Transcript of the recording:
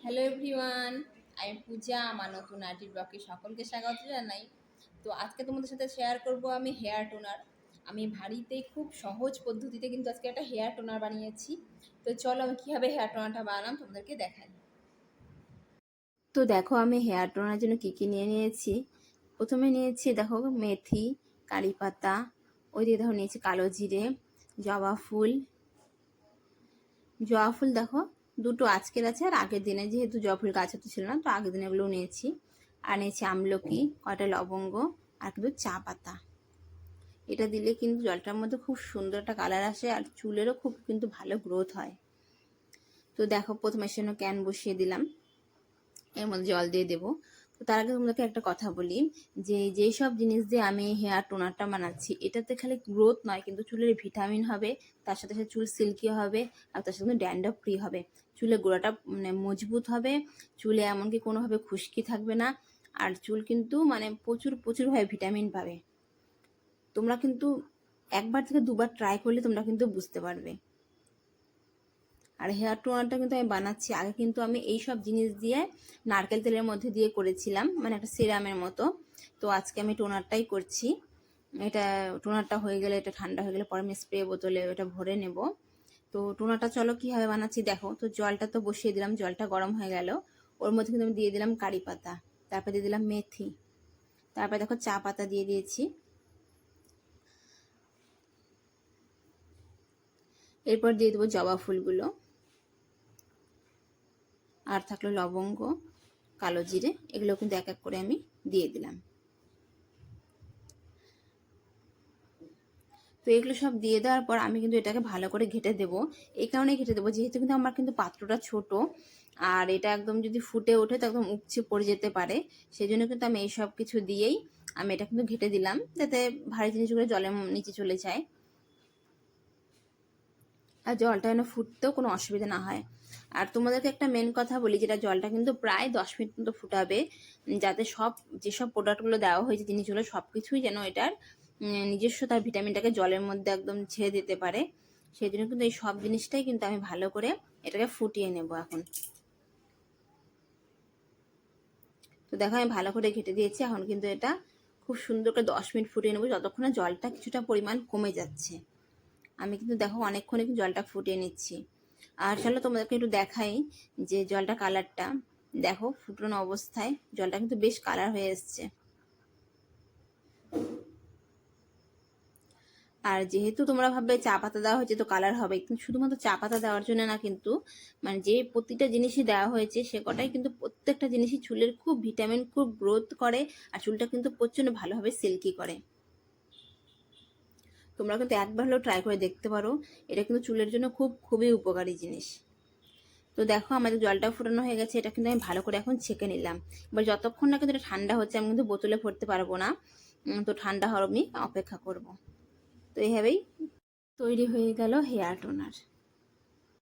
Hello everyone, আমি পূজা। আমার নতুন আর্টি ব্লগে সকলকে স্বাগত জানাই। তো আজকে তোমাদের সাথে শেয়ার করব আমি হেয়ার টোনার। আমি বাড়িতে খুব সহজ পদ্ধতিতে কিন্তু আজকে একটা হেয়ার টোনার বানিয়েছি। তো চলো আমি কীভাবে হেয়ার টোনারটা বানালাম তোমাদেরকে দেখাই। তো দেখো আমি হেয়ার টোনার জন্য কী কী নিয়ে নিয়েছি। প্রথমে নিয়েছি দেখো মেথি, কারি পাতা, ওই দিয়ে দেখো নিয়েছি কালো জিরে, জবা ফুল। জবা ফুল দেখো দুটো আজকের আছে, আর আগের দিনে যেহেতু জবা ফুল গাছে তো ছিল না, তো আগের দিনে এগুলো নিয়েছি। আর নিয়েছি আমলকি, কয়টা লবঙ্গ, আর কিন্তু চা পাতা। এটা দিলে কিন্তু জলটার মধ্যে খুব সুন্দর একটা কালার আসে, আর চুলেরও খুব কিন্তু ভালো গ্রোথ হয়। তো দেখো প্রথমে সেখানে ক্যান বসিয়ে দিলাম, এর মধ্যে জল দিয়ে দেবো। তো তার আগে তোমাদেরকে একটা কথা বলি, যে যেই সব জিনিস দিয়ে আমি হেয়ার টোনারটা বানাচ্ছি, এটাতে খালি গ্রোথ নয়, কিন্তু চুলের ভিটামিন হবে, তার সাথে সাথে চুল সিল্কি হবে, আর তার সাথে ড্যান্ড্রফ ফ্রি হবে। চুলের গোড়াটা মানে মজবুত হবে, চুলে এমনকি কোনোভাবে খুশকি থাকবে না, আর চুল কিন্তু মানে প্রচুর প্রচুরভাবে ভিটামিন পাবে। তোমরা কিন্তু একবার থেকে দুবার ট্রাই করলে তোমরা কিন্তু বুঝতে পারবে। আর হেয়ার টোনারটা কিন্তু আমি বানাচ্ছি, আগে কিন্তু আমি এই সব জিনিস দিয়ে নারকেল তেলের মধ্যে দিয়ে করেছিলাম, মানে একটা সিরামের মতো। তো আজকে আমি টোনারটাই করছি। এটা টোনারটা হয়ে গেলে, এটা ঠান্ডা হয়ে গেলে পরে আমি স্প্রে বোতলে ওটা ভরে নেব। তো টোনারটা চলো কীভাবে বানাচ্ছি দেখো। তো জলটা তো বসিয়ে দিলাম, জলটা গরম হয়ে গেল, ওর মধ্যে কিন্তু আমি দিয়ে দিলাম কারি পাতা, তারপর দিয়ে দিলাম মেথি, তারপর দেখো চা পাতা দিয়ে দিয়েছি। এরপর দিয়ে দেবো জবা ফুলগুলো, আর থাকলো লবঙ্গ, কালো জিরে, এগুলো কিন্তু এক এক করে আমি দিয়ে দিলাম। তো এগুলো সব দিয়ে দেওয়ার পর আমি কিন্তু এটাকে ভালো করে ঘেটে দেবো। এই কারণে ঘেটে দেবো, যেহেতু কিন্তু আমার কিন্তু পাত্রটা ছোট, আর এটা একদম যদি ফুটে ওঠে তো একদম উপচে পড়ে যেতে পারে। সেই জন্য কিন্তু আমি এই সব কিছু দিয়েই আমি এটা কিন্তু ঘেটে দিলাম, যাতে ভারী জিনিসগুলো জলের নিচে চলে যায়, আর জলটা যেন ফুটতেও কোনো অসুবিধা না হয়। আর তোমাদেরকে একটা মেন কথা বলি, যেটা জলটা কিন্তু প্রায় 10 মিনিট মতো ফুটাবে, যাতে যেসব প্রোডাক্টগুলো দেওয়া হয়েছে জিনিসগুলো সব কিছুই যেন এটার নিজস্ব তার ভিটামিনটাকে জলের মধ্যে একদম ছেড়ে দিতে পারে। সেই জন্য কিন্তু এই সব জিনিসটাই কিন্তু আমি ভালো করে এটাকে ফুটিয়ে নেব এখন। তো দেখো আমি ভালো করে ঘেটে দিয়েছি, এখন কিন্তু এটা খুব সুন্দর করে 10 মিনিট ফুটিয়ে নেবো, যতক্ষণে জলটা কিছুটা পরিমাণ কমে যাচ্ছে। আমি কিন্তু দেখো অনেকক্ষণে কিন্তু জলটা ফুটিয়ে নিচ্ছি। আর চলো তোমাদেরকে একটু দেখাই যে জলটা কালারটা দেখো, ফুটনো অবস্থায় জলটা কিন্তু বেশ কালার হয়ে এসছে। আর যেহেতু তোমরা ভাববে চা পাতা দেওয়া হয়েছে তো কালার হবে, কিন্তু শুধুমাত্র চা পাতা দেওয়ার জন্য না, কিন্তু মানে যে প্রতিটা জিনিসই দেওয়া হয়েছে সে কটাই কিন্তু প্রত্যেকটা জিনিসই চুলের খুব ভিটামিন, খুব গ্রোথ করে, আর চুলটা কিন্তু প্রচন্ড ভালোভাবে সিল্কি করে। তোমরা কিন্তু একবার হলেও ট্রাই করে দেখতে পারো, এটা কিন্তু চুলের জন্য খুবই উপকারী জিনিস। তো দেখো আমাদের জলটা ফুটানো হয়ে গেছে, এটা কিন্তু আমি ভালো করে এখন ছেঁকে নিলাম। এবার যতক্ষণ না কিন্তু এটা ঠান্ডা হচ্ছে, আমি কিন্তু বোতলে ভরতে পারবো না, তো ঠান্ডা হওয়ার আমি অপেক্ষা করব। তো এইভাবেই তৈরি হয়ে গেল হেয়ার টোনার।